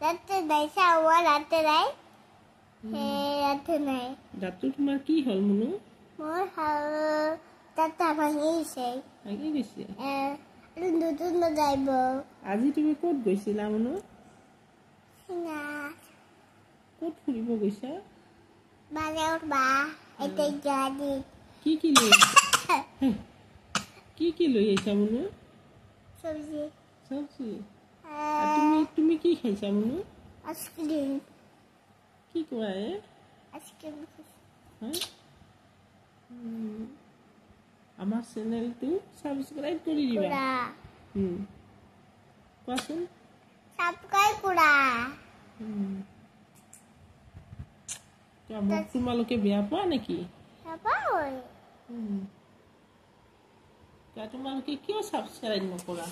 Ratu নাই চাৱা ৰাতে নাই ৰাতে নাই দাঁতটো তোমাৰ কি হ'ল মুনু মোৰ দাঁত ভাঙিছে নতুন যাইব আজি তুমি ক'ত গৈছিলা মুনু ক'ত ফুৰিব গৈছা বাজাৰত বা এটা গাড়ী কি লৈ আহিছা মুনু চব্জি তুমি কি খাইছা মুনু আইসক্রিম কি কোৱা আইসক্ৰিম আমাৰ চেনেলটো সাবস্ক্ৰাইব কৰি দিবা কোৱাচোন সাবস্ক্ৰাইব কৰা তোমালোকে বেয়া পোৱা নেকি নাপাওঁ তোমালোকে কিয় সাবস্ক্ৰাইব নকৰা